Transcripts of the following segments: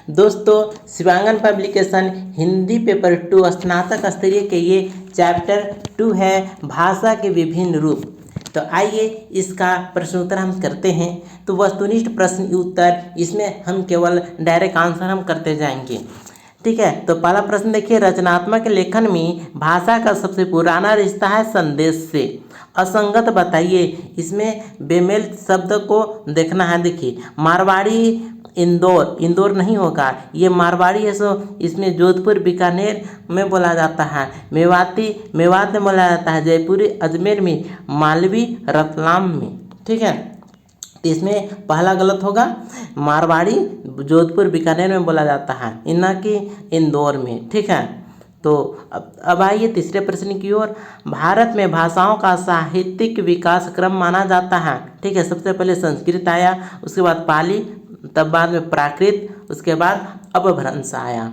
दोस्तों, शिवांगन publication Hindi paper 2 स्नातक स्तरीय के ये चैप्टर 2 है भाषा के विभिन्न रूप। तो आइए इसका प्रश्नोत्तर हम करते हैं। तो वस्तुनिष्ठ प्रश्न उत्तर, इसमें हम केवल डायरेक्ट आंसर हम करते जाएंगे। ठीक है, तो पहला प्रश्न देखिए, रचनात्मक लेखन में भाषा का सबसे पुराना रिश्ता है संदेश से। असंगत बताइए। इसमें बेमेल शब्द को देखना है। देखिए, मारवाड़ी इंदौर नहीं होगा, ये मारवाड़ी है, सो इसमें जोधपुर बीकानेर में बोला जाता है। मेवात में बोला जाता है। जयपुरी अजमेर में, मालवी रतलाम में। ठीक है, तो इसमें पहला गलत होगा। मारवाड़ी जोधपुर बीकानेर में बोला जाता है, ना कि इंदौर में। ठीक है, तो अब आइए तीसरे प्रश्न की ओर। भारत में भाषाओं का साहित्यिक विकास क्रम माना जाता है। ठीक है, सबसे पहले संस्कृत आया, उसके बाद पाली, तब बाद में प्राकृत, उसके बाद अपभ्रंश आया।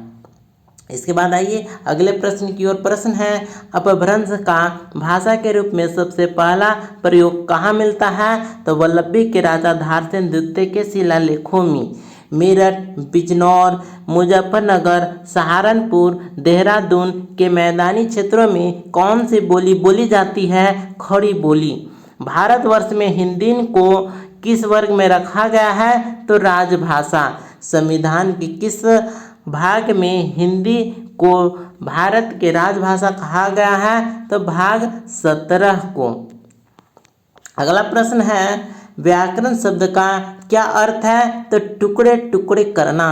इसके बाद आइए अगले प्रश्न की ओर। प्रश्न है, अपभ्रंश का भाषा के रूप में सबसे पहला प्रयोग कहाँ मिलता है? तो वल्लभी के राजा धारसेन द्वितीय के शिलालेखों में। मेरठ, बिजनौर, मुजफ्फरनगर, सहारनपुर, देहरादून के मैदानी क्षेत्रों में कौन सी बोली बोली जाती है? खड़ी बोली। भारतवर्ष में हिंदी को किस वर्ग में रखा गया है? तो राजभाषा। संविधान के किस भाग में हिंदी को भारत के राजभाषा कहा गया है? तो भाग 17 को। अगला प्रश्न है, व्याकरण शब्द का क्या अर्थ है? तो टुकड़े टुकड़े करना।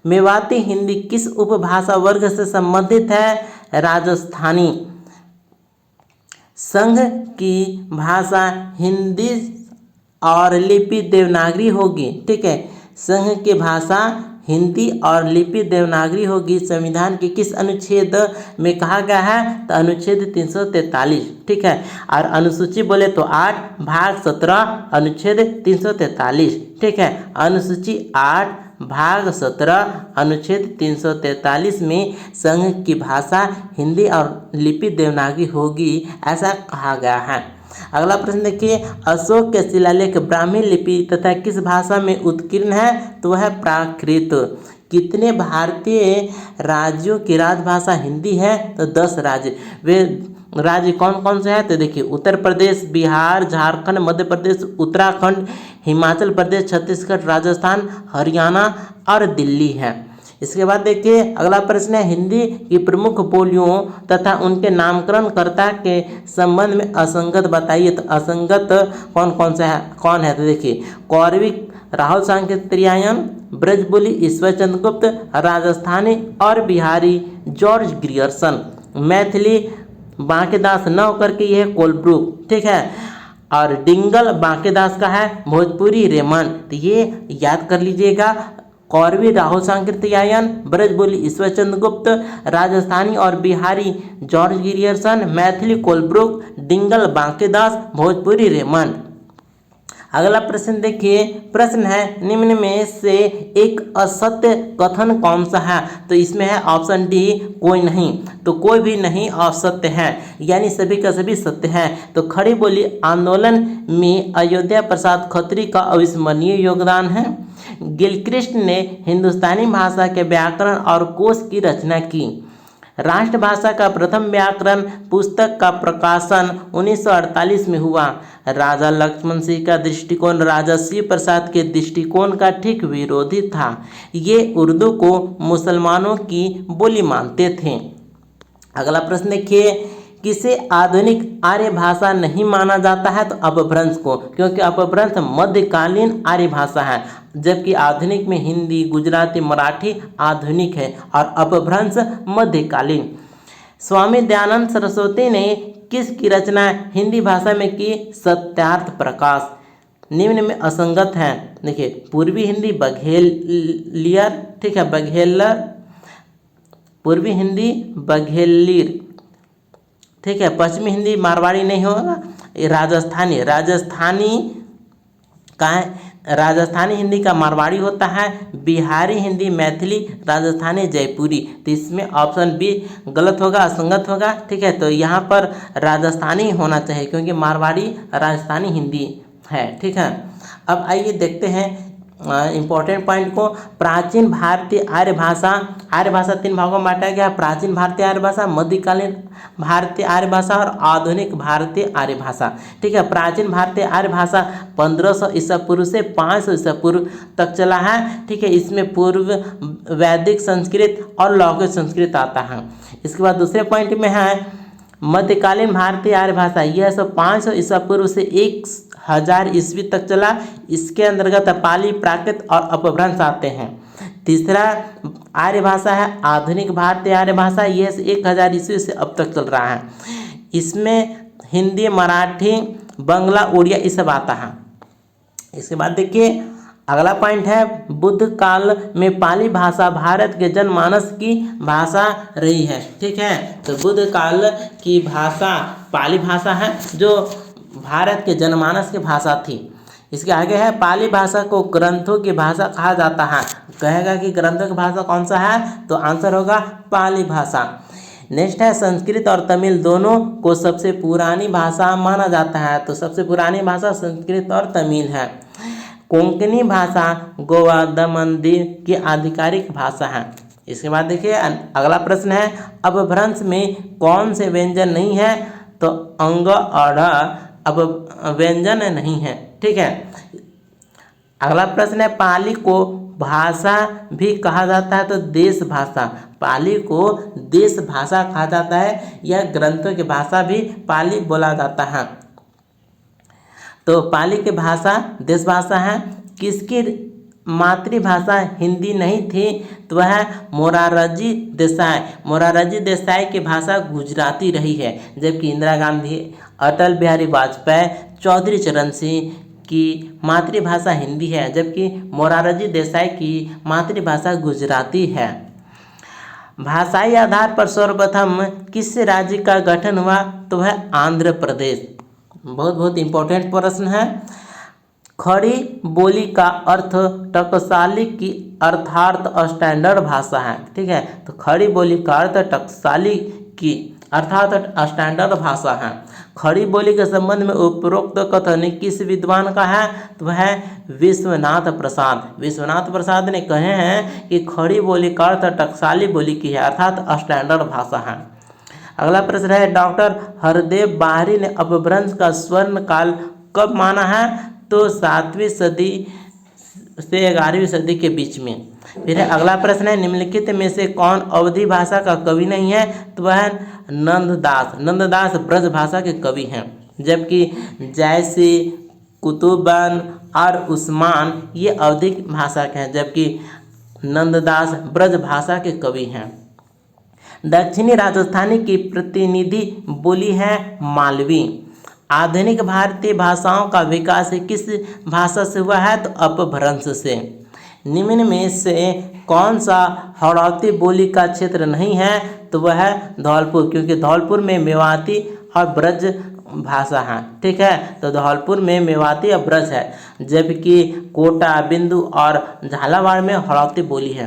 मेवाती हिंदी किस उपभाषा वर्ग से संबंधित है? राजस्थानी। संघ की भाषा हिंदी और लिपि देवनागरी होगी। ठीक है, संघ की भाषा हिंदी और लिपि देवनागरी होगी। संविधान के किस अनुच्छेद में कहा गया है? तो अनुच्छेद 343। ठीक है, और अनुसूची बोले तो 8 भाग 17 अनुच्छेद 343। ठीक है, अनुसूची 8 भाग 17 अनुच्छेद 343 में संघ की भाषा हिंदी और लिपि देवनागरी होगी, ऐसा कहा गया है। अगला प्रश्न देखिए, अशोक के शिलालेख ब्राह्मी लिपि तथा किस भाषा में उत्कीर्ण है? तो वह है प्राकृत। कितने भारतीय राज्यों की राजभाषा हिंदी है? तो 10 राज्य। वे राज्य कौन कौन से हैं? तो देखिए, उत्तर प्रदेश, बिहार, झारखंड, मध्य प्रदेश, उत्तराखंड, हिमाचल प्रदेश, छत्तीसगढ़, राजस्थान, हरियाणा और दिल्ली है। इसके बाद देखिए अगला प्रश्न है, हिंदी की प्रमुख बोलियों तथा उनके नामकरणकर्ता के संबंध में असंगत बताइए। तो असंगत कौन है? तो देखिए, कौरविक राहुल सांकृत्यायन, ब्रजबोली ईश्वरचंद्र गुप्त, राजस्थानी और बिहारी जॉर्ज ग्रियर्सन, मैथिली बांकेदास न होकर के यह कोलब्रुक। ठीक है, और डिंगल बांकेदास का है भोजपुरी रेमन। तो ये याद कर लीजिएगा, कौरवी राहुल सांकृत्यायन, ब्रजबोली ईश्वरचंद्र गुप्त, राजस्थानी और Bihari George Grierson, Maithili Colebrooke, Dingal Bankedas, Bhojpuri रेमन। अगला प्रश्न देखिए, प्रश्न है, निम्न में से एक असत्य कथन कौन सा है? तो इसमें है ऑप्शन डी, कोई नहीं। तो कोई भी नहीं असत्य है, यानी सभी का सभी सत्य है। तो खड़ी बोली आंदोलन में अयोध्या प्रसाद खत्री का अविस्मरणीय योगदान है। गिलक्रिस्ट ने हिंदुस्तानी भाषा के व्याकरण और कोश की रचना की। राष्ट्रभाषा का प्रथम व्याकरण पुस्तक का प्रकाशन 1948 में हुआ। राजा लक्ष्मण सिंह का दृष्टिकोण राजा शिव प्रसाद के दृष्टिकोण का ठीक विरोधी था। ये उर्दू को मुसलमानों की बोली मानते थे। अगला प्रश्न देखिए, किसे आधुनिक आर्य भाषा नहीं माना जाता है? तो अपभ्रंश को, क्योंकि अपभ्रंश मध्यकालीन आर्य भाषा है, जबकि आधुनिक में हिंदी, गुजराती, मराठी आधुनिक है और अपभ्रंश मध्यकालीन। स्वामी दयानंद सरस्वती ने किसकी रचना हिंदी भाषा में की? सत्यार्थ प्रकाश। निम्न में असंगत है। देखिए, पूर्वी हिंदी बघेलियर। ठीक है, बघेलर, पूर्वी हिंदी बघेलिर। ठीक है, पश्चिमी हिंदी मारवाड़ी नहीं होगा, राजस्थानी का है, राजस्थानी हिंदी का मारवाड़ी होता है। बिहारी हिंदी मैथिली, राजस्थानी जयपुरी। तो इसमें ऑप्शन बी गलत होगा, असंगत होगा। ठीक है, तो यहाँ पर राजस्थानी होना चाहिए, क्योंकि मारवाड़ी राजस्थानी हिंदी है। ठीक है, अब आइए देखते हैं इंपॉर्टेंट पॉइंट को। प्राचीन भारतीय आर्य भाषा 3 भागों में बांटा गया। प्राचीन भारतीय आर्य भाषा, मध्यकालीन भारतीय आर्य भाषा और आधुनिक भारतीय आर्य भाषा। ठीक है, प्राचीन भारतीय आर्य भाषा 1500 ईसा पूर्व से 500 ईसा पूर्व तक चला है। ठीक है, इसमें पूर्व वैदिक संस्कृत और लौकिक संस्कृत आता है। इसके बाद दूसरे पॉइंट में है मध्यकालीन भारतीय आर्य भाषा, यह सब 500 ईसा पूर्व से 1000 ईस्वी तक चला। इसके अंतर्गत पाली, प्राकृत और अपभ्रंश आते हैं। तीसरा आर्य भाषा है आधुनिक भारतीय आर्य भाषा, यह 1000 ईस्वी से अब तक चल रहा है। इसमें हिंदी, मराठी, बंगला, उड़िया ये सब आता है। इसके बाद देखिए अगला पॉइंट है बुद्ध काल में पाली भाषा भारत के जनमानस की भाषा रही है। ठीक है, तो बुद्ध काल की भाषा पाली भाषा है जो भारत के जनमानस की भाषा थी। इसके आगे है पाली भाषा को ग्रंथों की भाषा कहा जाता है। कहेगा कि ग्रंथों की भाषा कौन सा है, तो आंसर होगा पाली भाषा। नेक्स्ट है संस्कृत और तमिल दोनों को सबसे पुरानी भाषा माना जाता है। तो सबसे पुरानी भाषा संस्कृत और तमिल है। कोंकणी भाषा गोवा, दमन, दीव की आधिकारिक भाषा है। इसके बाद देखिए अगला प्रश्न है अपभ्रंश में कौन से व्यंजन नहीं है, तो अंग और अब व्यंजन नहीं है। ठीक है, अगला प्रश्न है पाली को भाषा भी कहा जाता है, तो देश भाषा। पाली को देश भाषा कहा जाता है। यह ग्रंथों की भाषा भी पाली बोला जाता है। तो पाली की भाषा देश भाषा है। किसकी मातृभाषा हिंदी नहीं थी, तो वह मोरारजी देसाई की भाषा गुजराती रही है। जबकि इंदिरा गांधी, अटल बिहारी वाजपेयी, चौधरी चरण सिंह की मातृभाषा हिंदी है, जबकि मोरारजी देसाई की मातृभाषा गुजराती है। भाषाई आधार पर सर्वप्रथम किस राज्य का गठन हुआ, तो वह आंध्र प्रदेश। बहुत इंपॉर्टेंट प्रश्न है। खड़ी बोली का अर्थ टकसाली की अर्थात स्टैंडर्ड भाषा है। ठीक है, तो खड़ी बोली का अर्थ टकसाली की अर्थात स्टैंडर्ड भाषा है। खड़ी बोली के संबंध में उपरोक्त कथन किस विद्वान का है, तो वह विश्वनाथ प्रसाद ने कहे हैं कि खड़ी बोली का अर्थ टकसाली बोली की है अर्थात स्टैंडर्ड भाषा है। अगला प्रश्न है डॉक्टर हरदेव बाहरी ने अपभ्रंश का स्वर्ण काल कब माना है, तो 7वीं सदी से 11वीं सदी के बीच में। फिर अगला प्रश्न है निम्नलिखित में से कौन अवधी भाषा का कवि नहीं है, तो वह नंददास ब्रज भाषा के कवि हैं। जबकि जैसी, कुतुबन और उस्मान ये अवधी भाषा के हैं, जबकि नंददास ब्रज भाषा के कवि हैं। दक्षिणी राजस्थानी की प्रतिनिधि बोली है मालवी। आधुनिक भारतीय भाषाओं का विकास किस भाषा से हुआ है, तो अपभ्रंश से। निम्न में से कौन सा हड़ौती बोली का क्षेत्र नहीं है, तो वह है धौलपुर, क्योंकि धौलपुर में मेवाती और ब्रज भाषा है। ठीक है, तो धौलपुर में मेवाती और ब्रज है, जबकि कोटा, बिंदु और झालावाड़ में हड़ौती बोली है।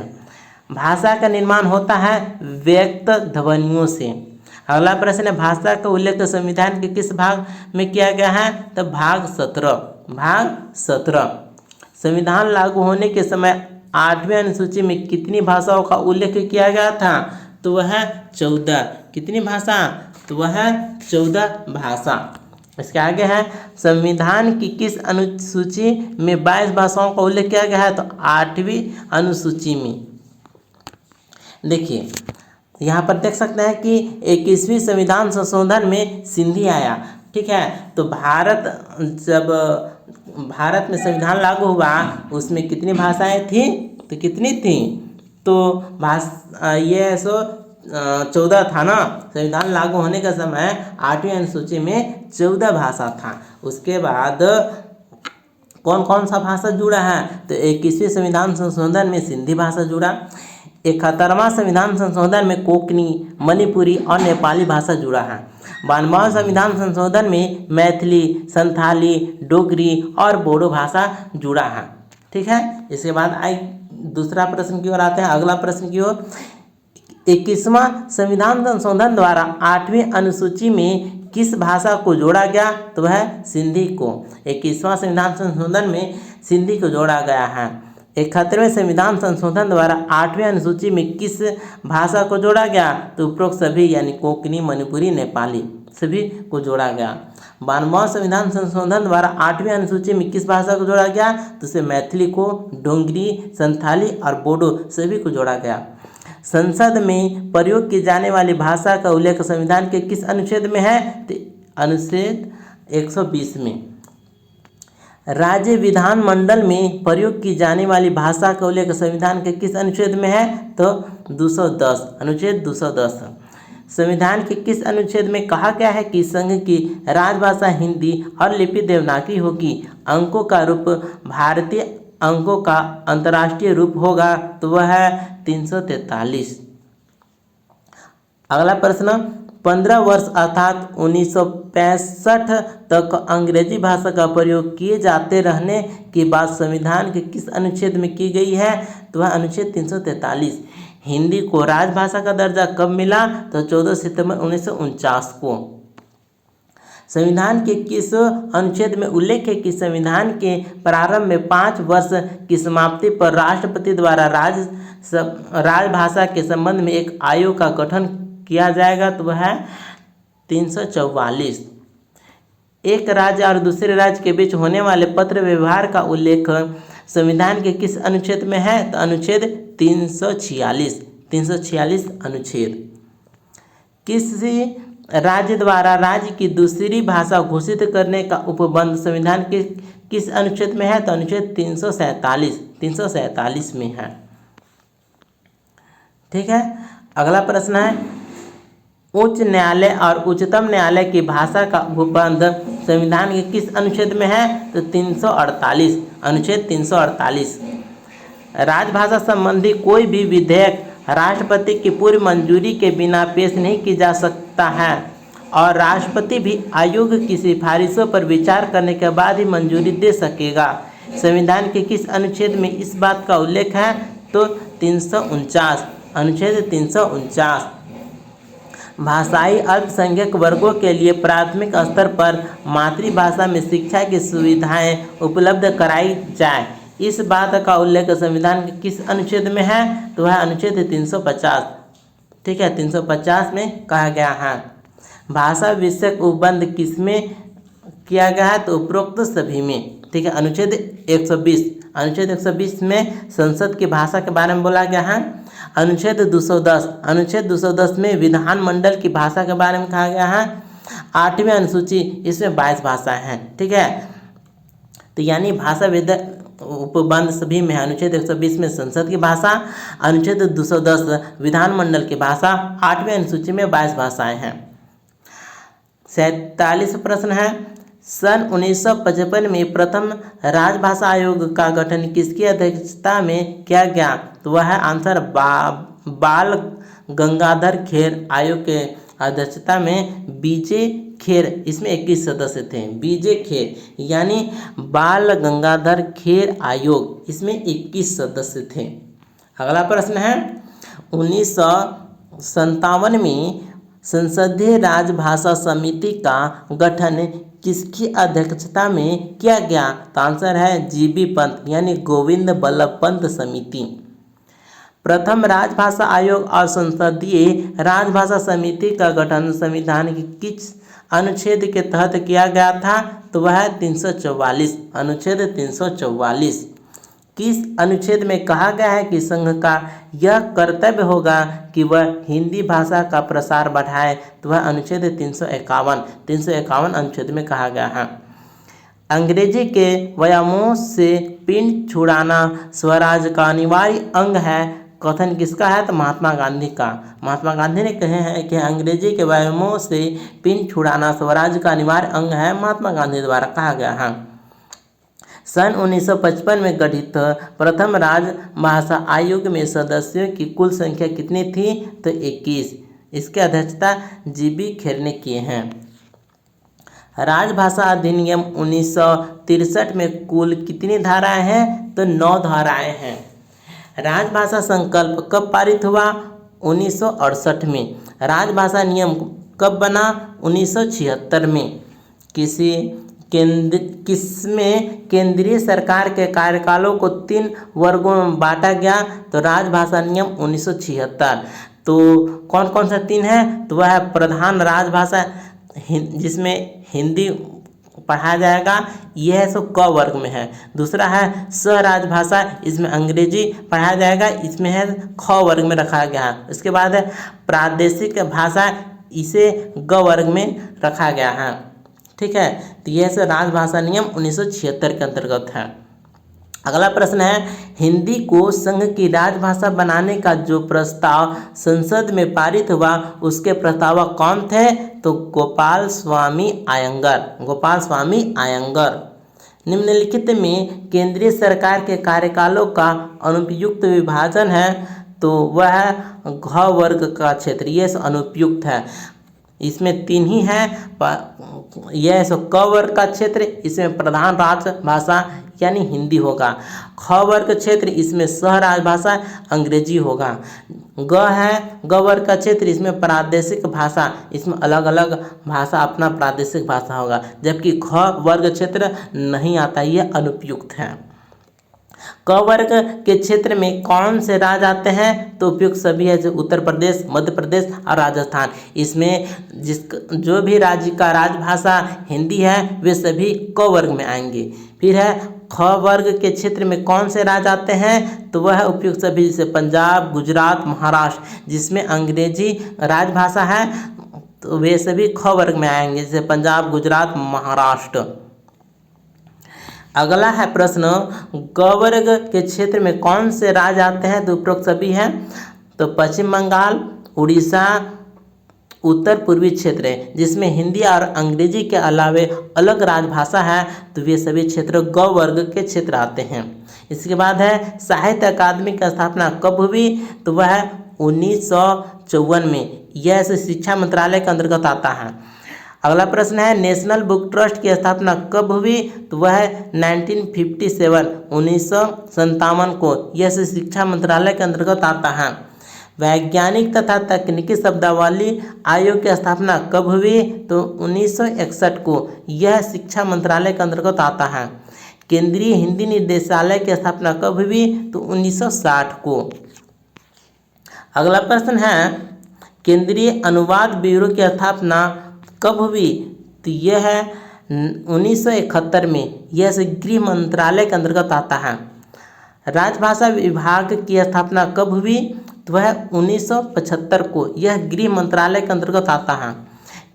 भाषा का निर्माण होता है व्यक्त ध्वनियों से। अगला प्रश्न है भाषा का उल्लेख संविधान के किस भाग में किया गया है, तो भाग 17। संविधान लागू होने के समय 8वीं अनुसूची में कितनी भाषाओं का उल्लेख किया गया था, तो वह 14। कितनी भाषा, तो वह 14 भाषा। इसके आगे है संविधान की किस अनुसूची में 22 भाषाओं का उल्लेख किया गया है, तो 8वीं अनुसूची में। देखिए यहाँ पर देख सकते हैं कि 21वीं संविधान संशोधन में सिंधी आया। ठीक है, तो जब भारत में संविधान लागू हुआ उसमें कितनी भाषाएं थी, तो कितनी थी, तो ये 14 था ना। संविधान लागू होने का समय 8वीं अनुसूची में 14 भाषा था। उसके बाद कौन कौन सा भाषा जुड़ा है, तो 21वीं संविधान संशोधन में सिंधी भाषा जुड़ा। 71वां संविधान संशोधन में कोंकणी, मणिपुरी और नेपाली भाषा जुड़ा है। 92वां संविधान संशोधन में मैथिली, संथाली, डोगरी और बोडो भाषा जुड़ा है। ठीक है, इसके बाद दूसरा प्रश्न की ओर आते हैं। अगला प्रश्न की ओर 21वां संविधान संशोधन द्वारा 8वीं अनुसूची में किस भाषा को जोड़ा गया, तो वह सिंधी को। 21वां संविधान संशोधन में सिंधी को जोड़ा गया है। 71वें संविधान संशोधन द्वारा 8वीं अनुसूची में किस भाषा को जोड़ा गया? तो उपरोक्त सभी यानी कोंकणी, मणिपुरी, नेपाली सभी को जोड़ा गया। 92वां संविधान संशोधन द्वारा 8वीं अनुसूची में किस भाषा को जोड़ा गया? तो इसे मैथिली को, डोंगरी, संथाली और बोडो सभी को जोड़ा गया। संसद में प्रयोग की जाने वाली भाषा का उल्लेख संविधान के किस अनुच्छेद में है? तो अनुच्छेद 120 में। राज्य विधानमंडल में प्रयोग की जाने वाली भाषा का उल्लेख संविधान के किस अनुच्छेद में है? तो 210, अनुच्छेद 210। संविधान के किस अनुच्छेद में कहा गया है कि संघ की राजभाषा हिंदी और लिपि देवनागरी होगी? अंकों का रूप भारतीय अंकों का अंतर्राष्ट्रीय रूप होगा, तो वह है 343। अगला प्रश्न, 15 वर्ष अर्थात 1965 तक अंग्रेजी भाषा का प्रयोग किए जाते रहने की बात संविधान के किस अनुच्छेद में की गई है? तो वह अनुच्छेद 343। हिंदी को राजभाषा का दर्जा कब मिला? तो 14 सितंबर 1949 को। संविधान के किस अनुच्छेद में उल्लेख है कि संविधान के प्रारंभ में 5 वर्ष की समाप्ति पर राष्ट्रपति द्वारा राजभाषा के संबंध में एक आयोग का गठन किया जाएगा? तो वह है 344। एक राज्य और दूसरे राज्य के बीच होने वाले पत्र व्यवहार का उल्लेख संविधान के किस अनुच्छेद में है? तो अनुच्छेद 346 अनुच्छेद। किसी राज्य द्वारा राज्य की दूसरी भाषा घोषित करने का उपबंध संविधान के किस अनुच्छेद में है? तो अनुच्छेद 347 में है। ठीक है। अगला प्रश्न है, उच्च न्यायालय और उच्चतम न्यायालय की भाषा का उपबंध संविधान के किस अनुच्छेद में है? तो 348, अनुच्छेद 348। राजभाषा संबंधी कोई भी विधेयक राष्ट्रपति की पूर्व मंजूरी के बिना पेश नहीं की जा सकता है और राष्ट्रपति भी आयोग की सिफारिशों पर विचार करने के बाद ही मंजूरी दे सकेगा। संविधान के किस अनुच्छेद में इस बात का उल्लेख है? तो 349, अनुच्छेद 349। भाषाई अल्पसंख्यक वर्गों के लिए प्राथमिक स्तर पर मातृभाषा में शिक्षा की सुविधाएं उपलब्ध कराई जाए, इस बात का उल्लेख संविधान के किस अनुच्छेद में है? तो वह अनुच्छेद 350। ठीक है, 350 में कहा गया है। भाषा विषयक उपबंध किसमें किया गया है? तो उपरोक्त सभी में। ठीक है, अनुच्छेद 120, अनुच्छेद 120 में संसद की भाषा के बारे में बोला गया है। अनुच्छेद 210, अनुच्छेद 210 में विधानमंडल की भाषा के बारे में कहा गया है। 8वीं अनुसूची, इसमें 22 भाषाएं हैं। ठीक है, तो यानी भाषा विधेयक उपबंध सभी में है। अनुच्छेद 120 में संसद की भाषा, अनुच्छेद 210 विधानमंडल की भाषा, 8वीं अनुसूची में 22 भाषाएं हैं। 47 प्रश्न है, सन 1955 में प्रथम राजभाषा आयोग का गठन किसकी अध्यक्षता में किया गया? तो वह है आंसर बाल गंगाधर खेर आयोग के अध्यक्षता में बीजे खेर, इसमें 21 सदस्य थे। बीजे खेर यानी बाल गंगाधर खेर आयोग, इसमें 21 सदस्य थे। अगला प्रश्न है, 1957 में संसदीय राजभाषा समिति का गठन किसकी अध्यक्षता में किया गया? तो आंसर है जीबी पंत यानी गोविंद बल्लभ पंत समिति। प्रथम राजभाषा आयोग और संसदीय राजभाषा समिति का गठन संविधान के किस अनुच्छेद के तहत किया गया था? तो वह 344, अनुच्छेद 344। किस अनुच्छेद में कहा गया है कि संघ का यह कर्तव्य होगा कि वह हिंदी भाषा का प्रसार बढ़ाए? तो वह अनुच्छेद 351 अनुच्छेद में कहा गया है। अंग्रेजी के व्यामोह से पिंड छुड़ाना स्वराज का अनिवार्य अंग है, कथन किसका है? तो महात्मा गांधी का। महात्मा गांधी ने कहे हैं कि अंग्रेजी के व्यामोह से पिंड छुड़ाना स्वराज का अनिवार्य अंग है, महात्मा गांधी द्वारा कहा गया है। सन 1955 में गठित प्रथम राजभाषा आयोग में सदस्यों की कुल संख्या कितनी थी? तो 21। इसकी अध्यक्षता जीबी खेर ने किए हैं। राजभाषा अधिनियम 1963 में कुल कितनी धाराएं हैं? तो 9 धाराएं हैं। राजभाषा संकल्प कब पारित हुआ? 1968 में। राजभाषा नियम कब बना? 1976 में। किसमें केंद्रीय सरकार के कार्यकालों को 3 वर्गों में बांटा गया? तो राजभाषा नियम 1976। तो कौन कौन सा 3 है? तो वह है प्रधान राजभाषा जिसमें हिंदी पढ़ाया जाएगा, यह है सो क वर्ग में है। दूसरा है सह राजभाषा, इसमें अंग्रेजी पढ़ाया जाएगा, इसमें है ख वर्ग में रखा गया है। उसके बाद है प्रादेशिक भाषा, इसे ग वर्ग में रखा गया है। ठीक है, तो यह सो राजभाषा नियम 1976 के अंतर्गत है। अगला प्रश्न है, हिंदी को संघ की राजभाषा बनाने का जो प्रस्ताव संसद में पारित हुआ, उसके प्रस्तावक कौन थे? तो गोपाल स्वामी अयंगर। गोपाल स्वामी अयंगर। निम्नलिखित में केंद्रीय सरकार के कार्यकालों का अनुपयुक्त विभाजन है, तो वह घ वर्ग का क्षेत्र, यह अनुपयुक्त है। इसमें 3 ही है, यह सो क वर्ग का क्षेत्र, इसमें प्रधान राजभाषा यानी हिंदी होगा। ख वर्ग क्षेत्र, इसमें सह राजभाषा अंग्रेजी होगा। ग है ग वर्ग का क्षेत्र, इसमें प्रादेशिक भाषा, इसमें अलग अलग भाषा अपना प्रादेशिक भाषा होगा। जबकि ख वर्ग क्षेत्र नहीं आता, यह अनुपयुक्त है। क वर्ग के क्षेत्र में कौन से राज्य आते हैं? तो उपयुक्त सभी है, जो उत्तर प्रदेश, मध्य प्रदेश और राजस्थान। इसमें जो भी राज्य का राजभाषा हिंदी है, वे सभी क वर्ग में आएंगे। फिर है ख वर्ग के क्षेत्र में कौन से राज्य आते हैं? तो वह उपयुक्त सभी, जैसे पंजाब, गुजरात, महाराष्ट्र, जिसमें अंग्रेजी राजभाषा है, तो वे सभी ख वर्ग में आएंगे, जैसे पंजाब, गुजरात, महाराष्ट्र। अगला है प्रश्न, ग वर्ग के क्षेत्र में कौन से राज्य आते हैं? तो उपरोक्त सभी हैं। तो पश्चिम बंगाल, उड़ीसा, उत्तर पूर्वी क्षेत्र है, जिसमें हिंदी और अंग्रेजी के अलावे अलग राजभाषा है, तो वे सभी क्षेत्र ग वर्ग के क्षेत्र आते हैं। इसके बाद है साहित्य अकादमी की स्थापना कब हुई? तो वह 1954 में, यह शिक्षा मंत्रालय के अंतर्गत आता है। अगला प्रश्न है नेशनल बुक ट्रस्ट की स्थापना कब हुई? तो वह 1957 को, यह शिक्षा मंत्रालय के अंतर्गत आता है। वैज्ञानिक तथा तकनीकी शब्दावली आयोग की स्थापना कब हुई? तो 1961 को, यह शिक्षा मंत्रालय के अंतर्गत आता है। केंद्रीय हिंदी निदेशालय की स्थापना कब हुई? तो 1960 को। अगला प्रश्न है केंद्रीय अनुवाद ब्यूरो की स्थापना कब हुई? तो यह है 1971 में, यह गृह मंत्रालय के अंतर्गत आता है। राजभाषा विभाग की स्थापना कब हुई? तो वह 1975 को, यह गृह मंत्रालय के अंतर्गत आता है।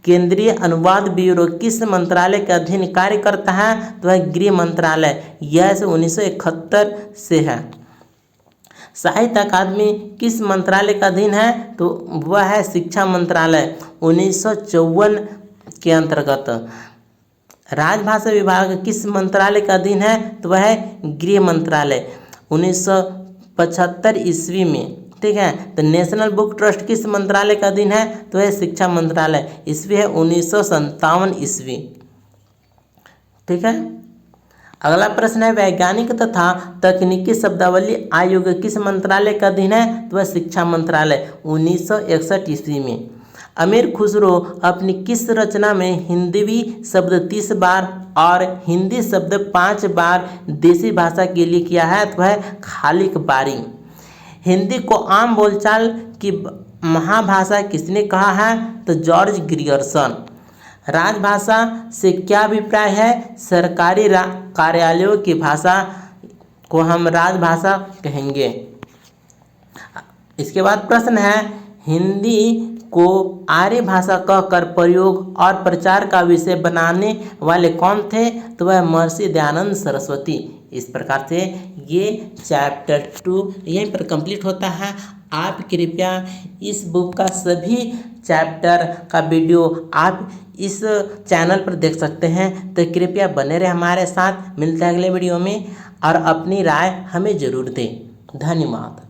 केंद्रीय अनुवाद ब्यूरो किस मंत्रालय के अधीन कार्य करता है? तो वह गृह मंत्रालय, यह 1971 से है। साहित्य अकादमी किस मंत्रालय का अधीन है? तो वह है शिक्षा मंत्रालय, 1954 के अंतर्गत। राजभाषा विभाग किस मंत्रालय का अधीन है? तो वह है गृह मंत्रालय, 1975 ईस्वी में। ठीक है, तो नेशनल बुक ट्रस्ट किस मंत्रालय का अधीन है? तो वह शिक्षा मंत्रालय, ईस्वी है 1957 ईस्वी। ठीक है, अगला प्रश्न है वैज्ञानिक तथा तकनीकी शब्दावली आयोग किस मंत्रालय का अधीन है? तो वह शिक्षा मंत्रालय, 1961 ईस्वी में। अमीर खुसरो अपनी किस रचना में हिंदवी शब्द 30 बार और हिंदी शब्द 5 बार देसी भाषा के लिए किया है? तो वह खालिक बारी। हिंदी को आम बोलचाल की महाभाषा किसने कहा है? तो जॉर्ज ग्रियर्सन। राजभाषा से क्या अभिप्राय है? सरकारी कार्यालयों की भाषा को हम राजभाषा कहेंगे। इसके बाद प्रश्न है हिंदी को आर्य भाषा कहकर प्रयोग और प्रचार का विषय बनाने वाले कौन थे? तो वह महर्षि दयानंद सरस्वती। इस प्रकार से ये चैप्टर 2 यहीं पर कंप्लीट होता है। आप कृपया इस बुक का सभी चैप्टर का वीडियो आप इस चैनल पर देख सकते हैं, तो कृपया बने रहे हमारे साथ। मिलते हैं अगले वीडियो में और अपनी राय हमें ज़रूर दें। धन्यवाद।